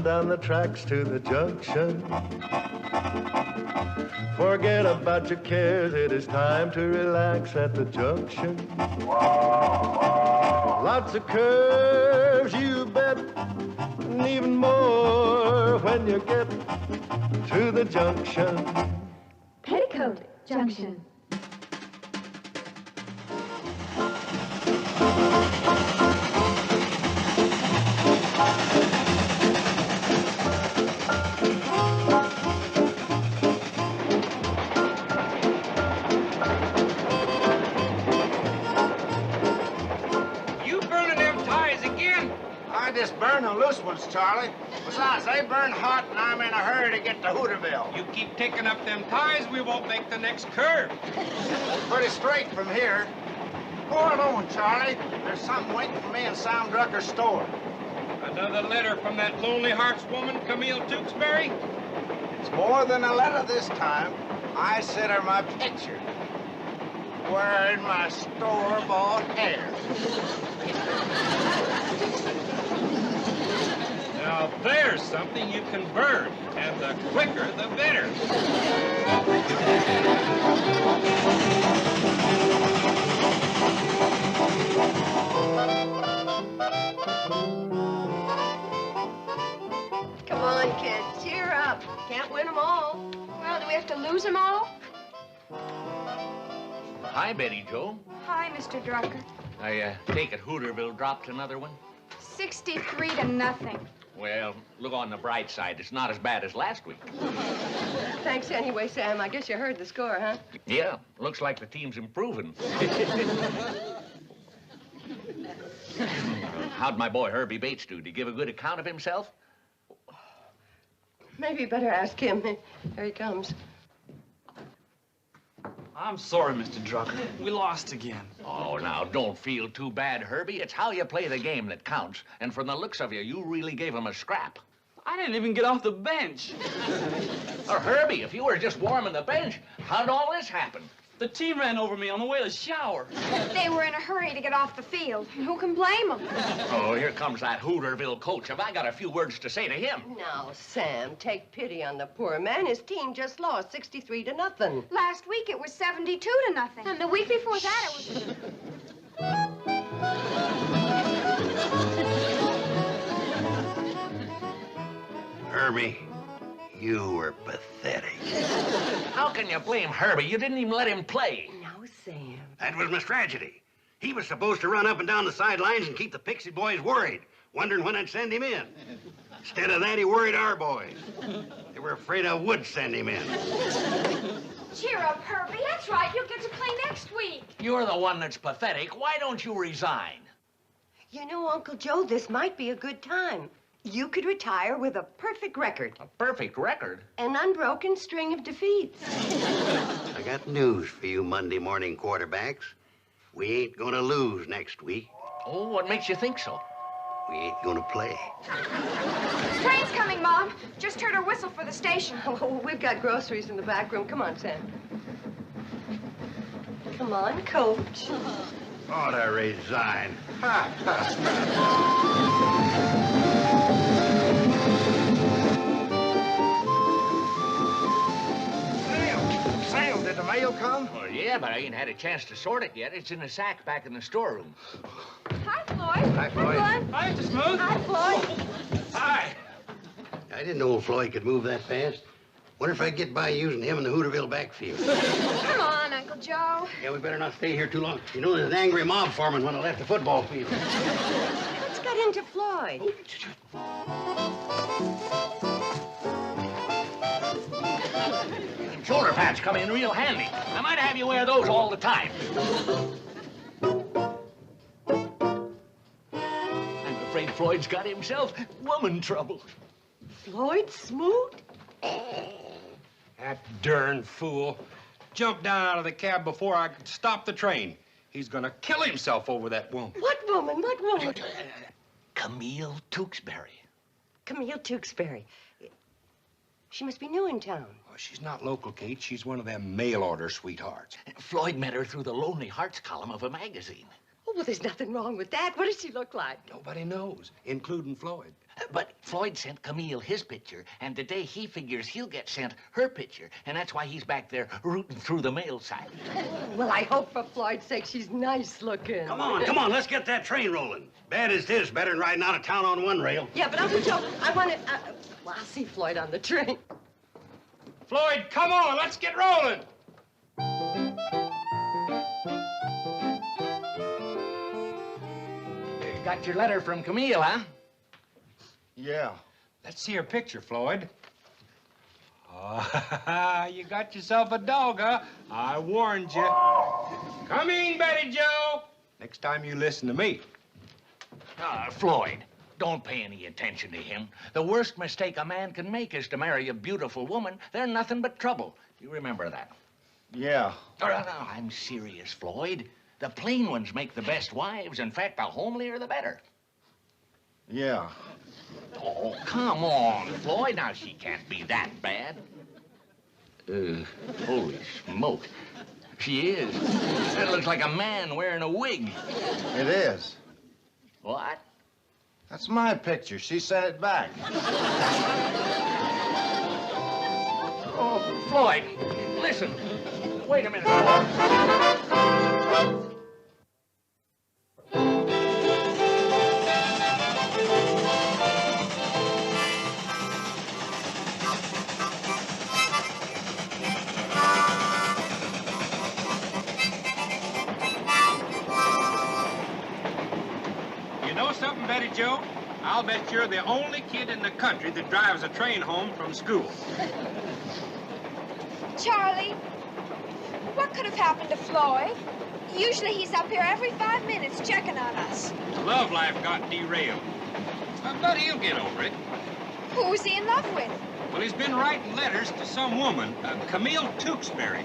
down the tracks to the junction. Forget about your cares, it is time to relax at the junction. Lots of curves, you bet, and even more when you get to the junction. Petticoat Junction. Just burn the loose ones, Charlie. Besides, they burn hot, and I'm in a hurry to get to Hooterville. You keep taking up them ties, we won't make the next curve. Pretty straight from here. Pour it on, Charlie. There's something waiting for me in Sam Drucker's store. Another letter from that Lonely Hearts woman, Camille Tewksbury? It's more than a letter this time. I sent her my picture. Wearing my store-bought hair. Now, there's something you can burn, and the quicker, the better. Come on, kids, cheer up. Can't win them all. Well, do we have to lose them all? Hi, Betty Jo. Hi, Mr. Drucker. I take it Hooterville dropped another one? 63-0. Well, look on the bright side. It's not as bad as last week. Thanks anyway, Sam. I guess you heard the score, huh? Yeah, looks like the team's improving. How'd my boy Herbie Bates do? Did he give a good account of himself? Maybe you better ask him. Here he comes. I'm sorry, Mr. Drucker. We lost again. Oh, now, don't feel too bad, Herbie. It's how you play the game that counts. And from the looks of you, you really gave him a scrap. I didn't even get off the bench. Herbie, if you were just warming the bench, how did all this happen? The team ran over me on the way to the shower. They were in a hurry to get off the field. Who can blame them? Oh, here comes that Hooterville coach. Have I got a few words to say to him? Now, Sam, take pity on the poor man. His team just lost 63-0. Last week it was 72-0. And the week before that it was... Herbie, you were pathetic. How can you blame Herbie? You didn't even let him play. No, Sam. That was my tragedy. He was supposed to run up and down the sidelines and keep the Pixie boys worried, wondering when I'd send him in. Instead of that, he worried our boys. They were afraid I would send him in. Cheer up, Herbie. That's right. You'll get to play next week. You're the one that's pathetic. Why don't you resign? You know, Uncle Joe, this might be a good time. You could retire with a perfect record. A perfect record? An unbroken string of defeats. I got news for you Monday morning quarterbacks. We ain't gonna lose next week. Oh, what makes you think so? We ain't gonna play. Train's coming, Mom. Just heard her whistle for the station. Oh, we've got groceries in the back room. Come on, Sam. Come on, Coach. Ought to resign. Sam, did the mail come? Well, yeah, but I ain't had a chance to sort it yet. It's in a sack back in the storeroom. Hi, Floyd. Hi, Floyd. Hi, Mr. Smooth. Hi, Floyd. Hi. I didn't know Floyd could move that fast. Wonder if I could get by using him in the Hooterville backfield. Come on, Uncle Joe. Yeah, we better not stay here too long. You know, there's an angry mob foreman when I left the football field. Let's get into Floyd. Them shoulder pads come in real handy. I might have you wear those all the time. I'm afraid Floyd's got himself woman trouble. Floyd Smoot? That darn fool jumped down out of the cab before I could stop the train. He's gonna kill himself over that woman. What woman? What woman? Camille Tewksbury. Camille Tewksbury. She must be new in town. Well, she's not local, Kate. She's one of them mail-order sweethearts. Floyd met her through the Lonely Hearts column of a magazine. Oh, well, there's nothing wrong with that. What does she look like? Nobody knows, including Floyd. But Floyd sent Camille his picture, and today he figures he'll get sent her picture, and that's why he's back there rooting through the mail sack. Well, I hope for Floyd's sake she's nice looking. Come on, let's get that train rolling. Bad as this, better than riding out of town on one rail. Yeah, but Uncle Joe, I want to... well, I'll see Floyd on the train. Floyd, come on, let's get rolling. Got your letter from Camille, huh? Yeah. Let's see her picture, Floyd. Oh, you got yourself a dog, huh? I warned you. Come in, Betty Jo. Next time you listen to me. Floyd, don't pay any attention to him. The worst mistake a man can make is to marry a beautiful woman. They're nothing but trouble. You remember that? Yeah. Oh, no, I'm serious, Floyd. The plain ones make the best wives. In fact, the homelier, the better. Yeah. Oh, come on, Floyd. Now, she can't be that bad. Holy smoke. She is. That looks like a man wearing a wig. It is. What? That's my picture. She sent it back. Oh, Floyd, listen. Wait a minute. Betty Jo, I'll bet you're the only kid in the country that drives a train home from school. Charlie, what could have happened to Floyd? Usually he's up here every 5 minutes checking on us. His love life got derailed. But he'll get over it. Who's he in love with? Well, he's been writing letters to some woman, Camille Tewksbury.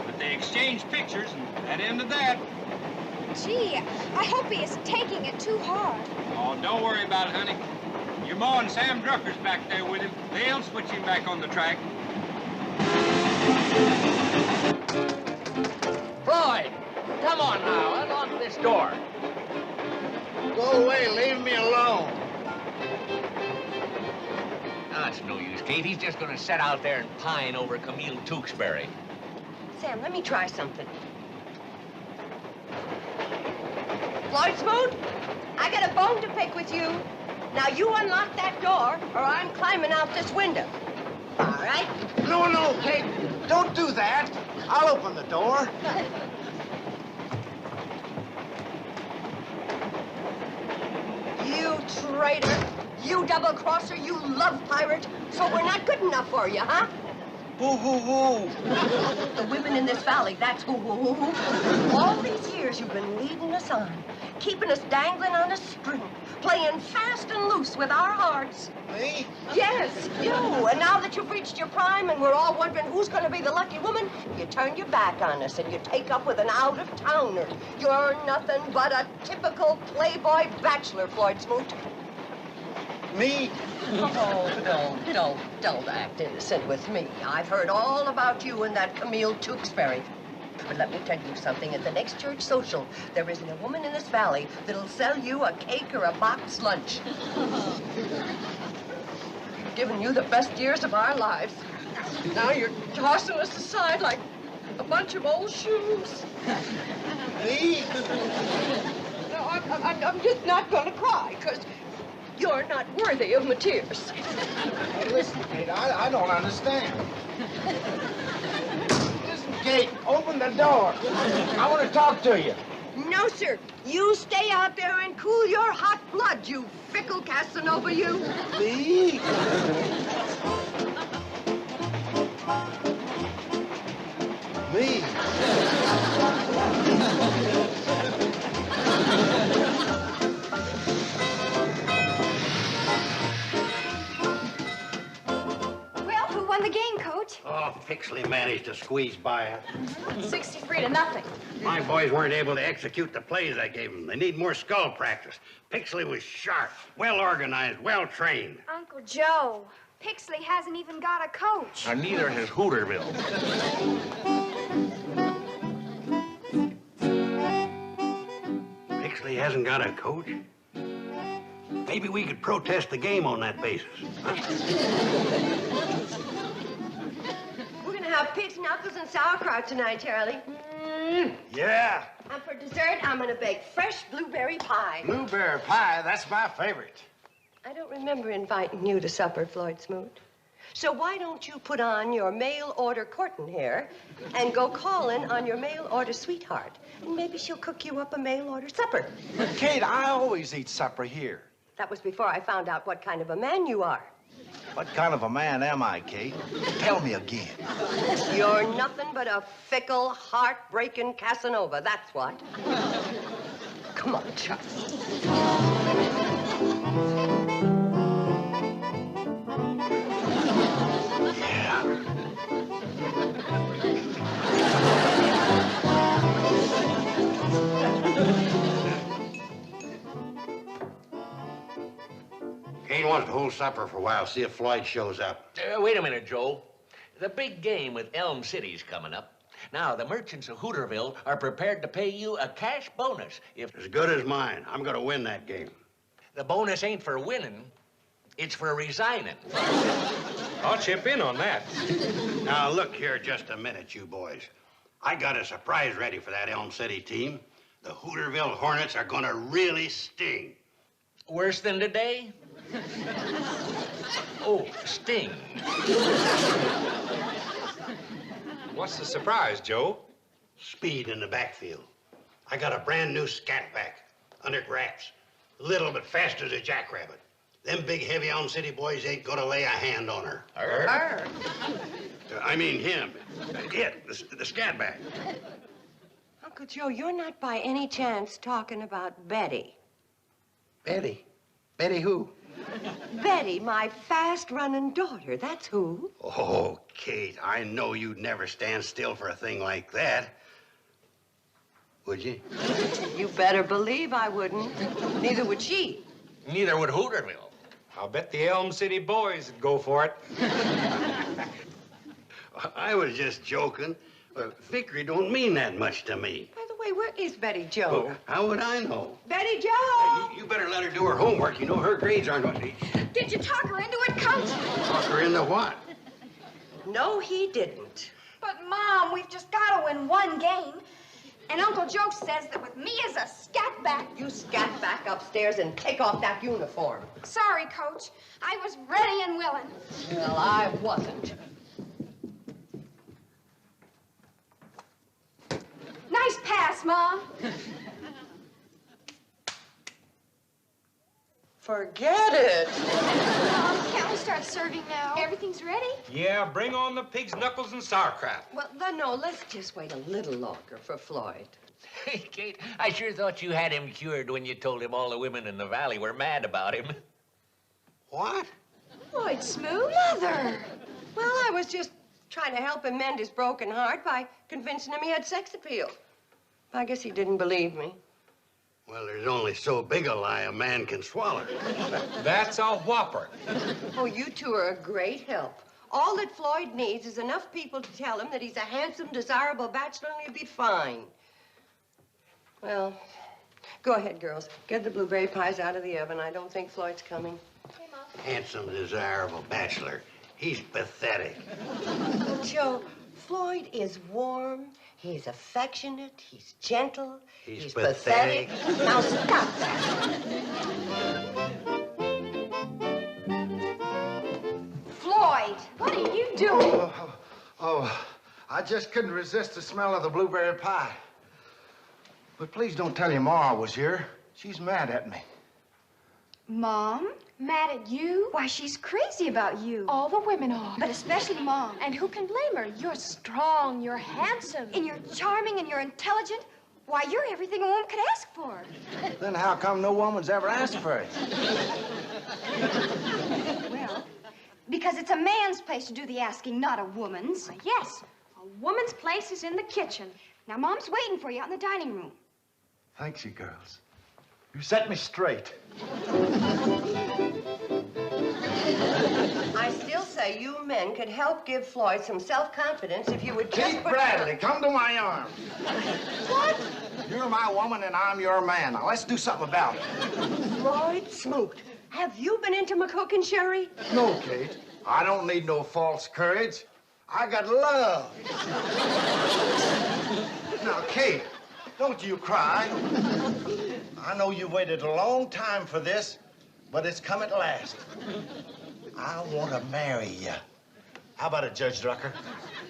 But they exchanged pictures, and that ended that. Gee, I hope he isn't taking it too hard. Oh, don't worry about it, honey. Your ma and Sam Drucker's back there with him. They'll switch him back on the track. Floyd, come on now. Unlock this door. Go away. Leave me alone. No, it's no use, Kate. He's just going to sit out there and pine over Camille Tewksbury. Sam, let me try something. Floyd Smoot, I got a bone to pick with you. Now, you unlock that door, or I'm climbing out this window. All right? No, Kate. Don't do that. I'll open the door. You traitor. You double-crosser. You love pirate. So we're not good enough for you, huh? Who? The women in this valley, that's who. All these years you've been leading us on, keeping us dangling on a string, playing fast and loose with our hearts. Me? Yes, you. And now that you've reached your prime and we're all wondering who's going to be the lucky woman, you turn your back on us and you take up with an out-of-towner. You're nothing but a typical playboy bachelor, Floyd Smoot. Me? Oh, don't act innocent with me. I've heard all about you and that Camille Tewksbury. But let me tell you something. At the next church social, there isn't a woman in this valley that'll sell you a cake or a box lunch. Giving you the best years of our lives. Now you're tossing us aside like a bunch of old shoes. Me? No, I'm just not going to cry, because you're not worthy of my tears. Hey, listen, Kate, I don't understand. Listen, Kate, open the door. I want to talk to you. No, sir. You stay out there and cool your hot blood, you fickle Casanova, you. Me? Me? Well, who won the game, Coach? Oh, Pixley managed to squeeze by it. 63 to nothing. My boys weren't able to execute the plays I gave them. They need more skull practice. Pixley was sharp, well-organized, well-trained. Uncle Joe, Pixley hasn't even got a coach. And neither has Hooterville. Pixley hasn't got a coach? Maybe we could protest the game on that basis. Huh? We're gonna have pig's knuckles and sauerkraut tonight, Charlie. Yeah. And for dessert, I'm gonna bake fresh blueberry pie. Blueberry pie, that's my favorite. I don't remember inviting you to supper, Floyd Smoot. So why don't you put on your mail-order courting hair and go calling on your mail-order sweetheart? And maybe she'll cook you up a mail-order supper. But, Kate, I always eat supper here. That was before I found out what kind of a man you are. What kind of a man am I, Kate? Tell me again. You're nothing but a fickle, heartbreaking Casanova, that's what. Come on, Charlie. Kate wants to hold supper for a while, see if Floyd shows up. Wait a minute, Joe. The big game with Elm City's coming up. Now, the merchants of Hooterville are prepared to pay you a cash bonus if... As good as mine. I'm going to win that game. The bonus ain't for winning. It's for resigning. I'll chip in on that. Now, look here just a minute, you boys. I got a surprise ready for that Elm City team. The Hooterville Hornets are going to really sting. Worse than today? Oh, sting. What's the surprise, Joe? Speed in the backfield. I got a brand new scat back, under wraps, little but fast as a jackrabbit. Them big, heavy Elm City boys ain't gonna lay a hand on her. Arr. I mean him. The scat back. Uncle Joe, you're not by any chance talking about Betty. Betty? Betty who? Betty, my fast-running daughter, that's who. Oh, Kate, I know you'd never stand still for a thing like that. Would you? You better believe I wouldn't. Neither would she. Neither would Hooterville. I'll bet the Elm City boys would go for it. I was just joking. Victory don't mean that much to me. By the way, where is Betty Jo? Well, how would I know? Betty Jo! You better let her do her homework. You know her grades aren't what they... Did you talk her into it, Coach? Talk her into what? No, he didn't. But, Mom, we've just got to win one game. And Uncle Joe says that with me as a scat back... You scat back upstairs and take off that uniform. Sorry, Coach. I was ready and willing. Well, I wasn't. Nice pass, Mom. Forget it. Mom, can't we start serving now? Everything's ready? Yeah, bring on the pig's knuckles and sauerkraut. Well, then, no, let's just wait a little longer for Floyd. Hey, Kate, I sure thought you had him cured when you told him all the women in the valley were mad about him. What? Floyd Smoot? Mother! Well, I was just trying to help him mend his broken heart by convincing him he had sex appeal. I guess he didn't believe me. Well, there's only so big a lie a man can swallow. That's a whopper. Oh, you two are a great help. All that Floyd needs is enough people to tell him that he's a handsome, desirable bachelor and he'll be fine. Well, go ahead, girls. Get the blueberry pies out of the oven. I don't think Floyd's coming. Hey, Mom. Handsome, desirable bachelor. He's pathetic. Joe, Floyd is warm, he's affectionate, he's gentle, He's pathetic. pathetic. Now stop that. Floyd, what are you doing? Oh, I just couldn't resist the smell of the blueberry pie. But please don't tell your Ma I was here. She's mad at me. Mom? Mad at you? Why, she's crazy about you. All the women are. But especially Mom. And who can blame her? You're strong, you're handsome. And you're charming and you're intelligent. Why, you're everything a woman could ask for. Then how come no woman's ever asked for it? Well, because it's a man's place to do the asking, not a woman's. Yes, a woman's place is in the kitchen. Now, Mom's waiting for you out in the dining room. Thanks, you girls. You set me straight. I still say you men could help give Floyd some self-confidence if you would just Kate Bradley, come to my arms. What? You're my woman and I'm your man. Now, let's do something about it. Floyd Smoot, Have you been into my cooking, Sherry? No, Kate. I don't need no false courage. I got love. Now, Kate, don't you cry. I know you waited a long time for this, but it's come at last. I want to marry you. How about it, Judge Drucker?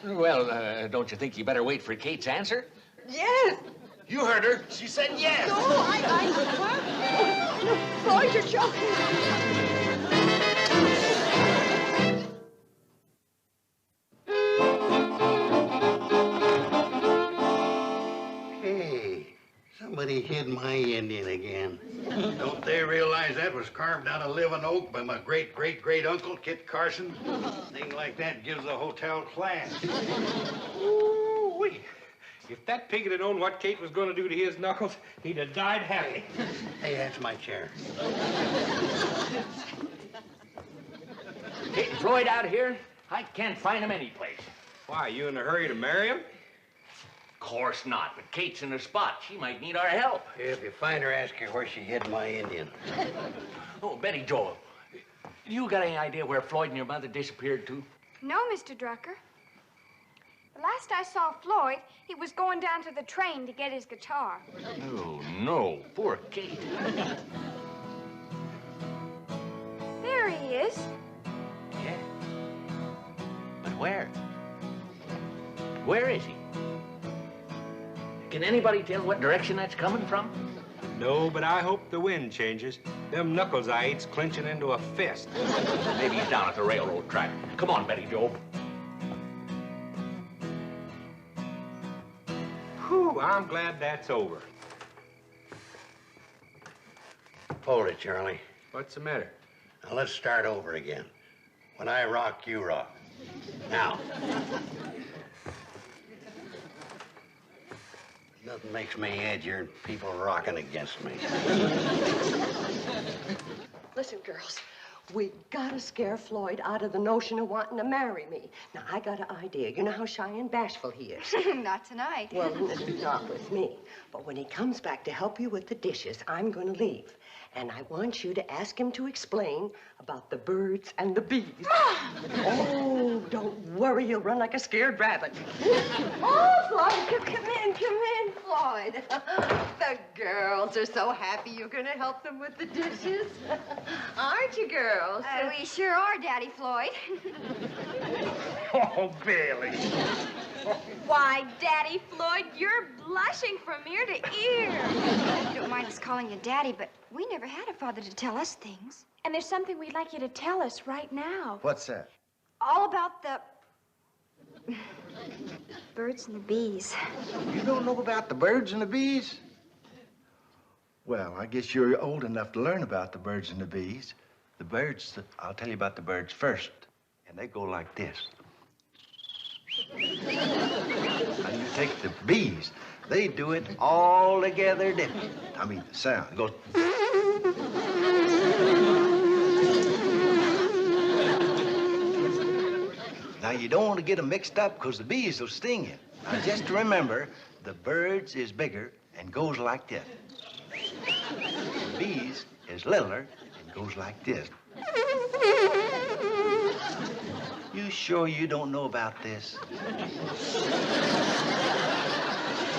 Well, don't you think you better wait for Kate's answer? Yes. You heard her. She said yes. No, Floyd, you're joking. Hey, somebody hid my Indian again. Don't they realize that was carved out of living oak by my great-great-great-uncle, Kit Carson? Thing like that gives the hotel class. Ooh-wee. If that pig had known what Kate was going to do to his knuckles, he'd have died happy. Hey, that's my chair. Kate and Floyd out here? I can't find them anyplace. Why, you in a hurry to marry him? Of course not, but Kate's in a spot. She might need our help. If you find her, ask her where she hid my Indian. Oh, Betty Jo, you got any idea where Floyd and your mother disappeared to? No, Mr. Drucker. The last I saw Floyd, he was going down to the train to get his guitar. Oh, no. Poor Kate. There he is. Yeah. But where? Where is he? Can anybody tell what direction that's coming from? No, but I hope the wind changes. Them knuckles I eat's clenching into a fist. Maybe he's down at the railroad track. Come on, Betty Jo. Whew, I'm glad that's over. Hold it, Charlie. What's the matter? Now, let's start over again. When I rock, you rock. Now. Nothing makes me edgier than people rocking against me. Listen, girls, we gotta scare Floyd out of the notion of wanting to marry me. Now, I got an idea. You know how shy and bashful he is. Not tonight. Well, not with me. But when he comes back to help you with the dishes, I'm gonna leave. And I want you to ask him to explain about the birds and the bees. Oh, don't worry. He'll run like a scared rabbit. Oh, Floyd, come in, Floyd. The girls are so happy you're going to help them with the dishes. Aren't you, girls? We sure are, Daddy Floyd. Oh, Billy. Why, Daddy Floyd, you're blushing from ear to ear. I don't mind us calling you Daddy, but we never had a father to tell us things. And there's something we'd like you to tell us right now. What's that? All about the birds and the bees. You don't know about the birds and the bees? Well, I guess you're old enough to learn about the birds and the bees. The birds, I'll tell you about the birds first. And they go like this. Now you take the bees. They do it all together different. I mean, the sound. It goes... Now, you don't want to get them mixed up because the bees will sting you. Now, just remember, the birds is bigger and goes like this. The bees is littler and goes like this. You sure you don't know about this?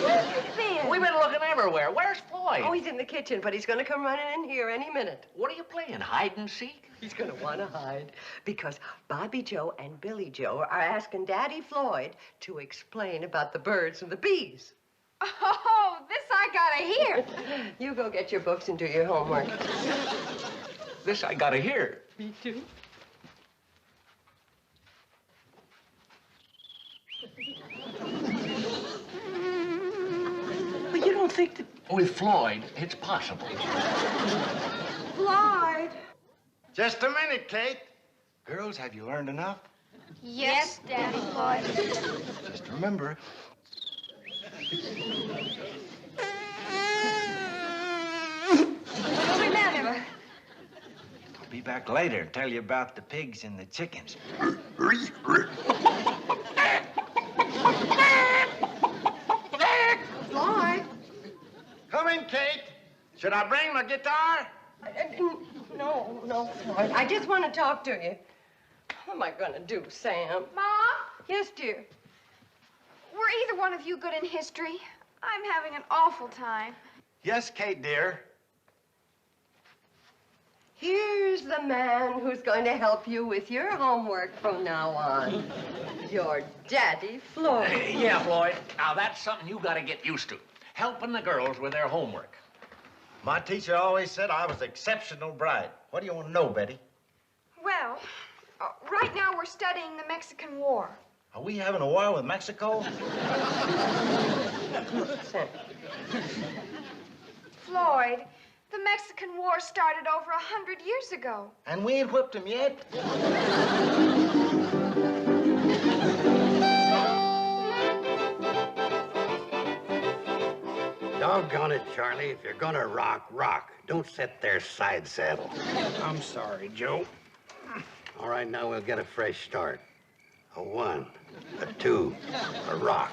Where's he been? We've been looking everywhere. Where's Floyd? Oh, he's in the kitchen, but he's going to come running in here any minute. What are you playing, hide and seek? He's going to want to hide because Bobbie Jo and Billie Jo are asking Daddy Floyd to explain about the birds and the bees. Oh, this I gotta hear. You go get your books and do your homework. This I gotta hear. Me too. But you don't think that... With Floyd, it's possible. Floyd. Just a minute, Kate. Girls, have you learned enough? Yes, Daddy Floyd. Just remember. Remember. I'll be back later and tell you about the pigs and the chickens. Floyd. Come in, Kate. Should I bring my guitar? No, No, Floyd. I just want to talk to you. What am I going to do, Sam? Mom? Yes, dear. Were either one of you good in history? I'm having an awful time. Yes, Kate, dear. Here's the man who's going to help you with your homework from now on. Your daddy, Floyd. Yeah, Floyd. Now, that's something you got to get used to. Helping the girls with their homework. My teacher always said I was exceptional bright. What do you want to know, Betty? Well, right now we're studying the Mexican War. Are we having a war with Mexico? Floyd, the Mexican War started over 100 years ago. And we ain't whipped him yet. Doggone it, Charlie. If you're gonna rock, rock. Don't sit there side saddle. I'm sorry, Joe. All right, now we'll get a fresh start. A 1, a 2, a rock.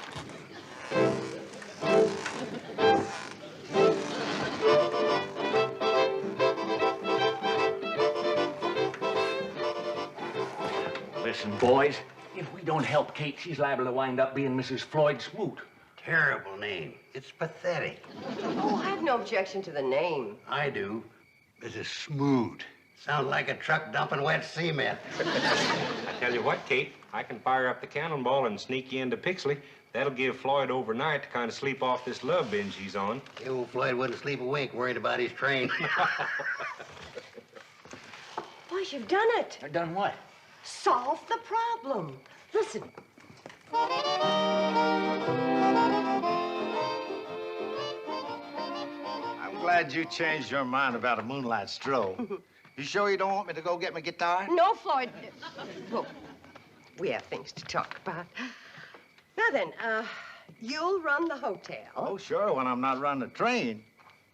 Listen, boys, if we don't help Kate, she's liable to wind up being Mrs. Floyd Smoot. Terrible name. It's pathetic. Oh, I have no objection to the name. I do. Mrs. Smoot. Sounds like a truck dumping wet cement. I tell you what, Kate, I can fire up the cannonball and sneak you into Pixley. That'll give Floyd overnight to kind of sleep off this love binge he's on. The old Floyd wouldn't sleep a wink worried about his train. Boy, you've done it. Done what? Solve the problem. Listen. I'm glad you changed your mind about a moonlight stroll. You sure you don't want me to go get my guitar? No, Floyd. Look, we have things to talk about. Now then, you'll run the hotel. Oh, sure, when I'm not running the train.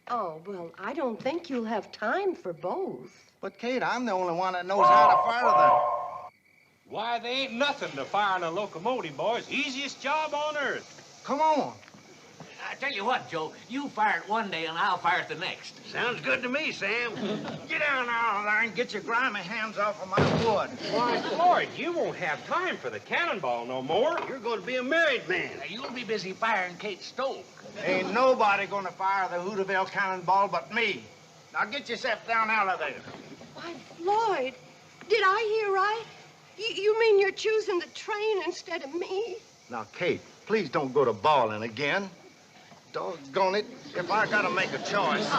Oh, well, I don't think you'll have time for both. But, Kate, I'm the only one that knows how to fire the... Why, they ain't nothing to firing a locomotive, boys. Easiest job on earth. Come on. I tell you what, Joe, you fire it one day and I'll fire it the next. Sounds good to me, Sam. Get down out of there and get your grimy hands off of my wood. Why, Floyd, you won't have time for the cannonball no more. You're going to be a married man. Now, you'll be busy firing Kate's stove. Ain't nobody gonna fire the Hooterville Cannonball but me. Now get yourself down out of there. Why, Floyd, did I hear right? You mean you're choosing the train instead of me? Now, Kate, please don't go to bawling again. Doggone it, if I gotta make a choice.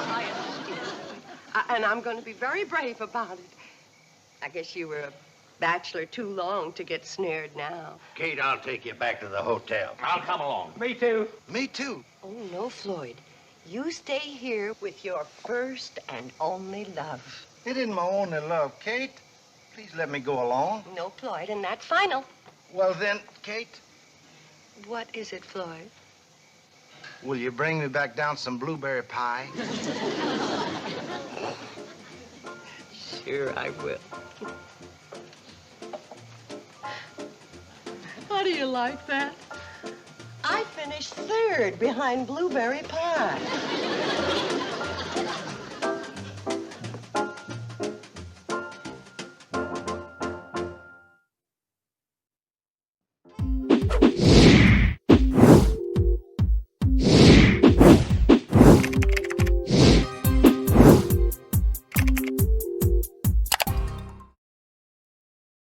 And I'm going to be very brave about it. I guess you were a bachelor too long to get snared now. Kate, I'll take you back to the hotel. I'll come along. Me too. Me too. Oh, no, Floyd. You stay here with your first and only love. It isn't my only love, Kate. Please let me go along. No, Floyd, and that's final. Well then, Kate, What is it, Floyd? will you bring me back down some blueberry pie? Sure, I will. How do you like that? I finished third behind blueberry pie.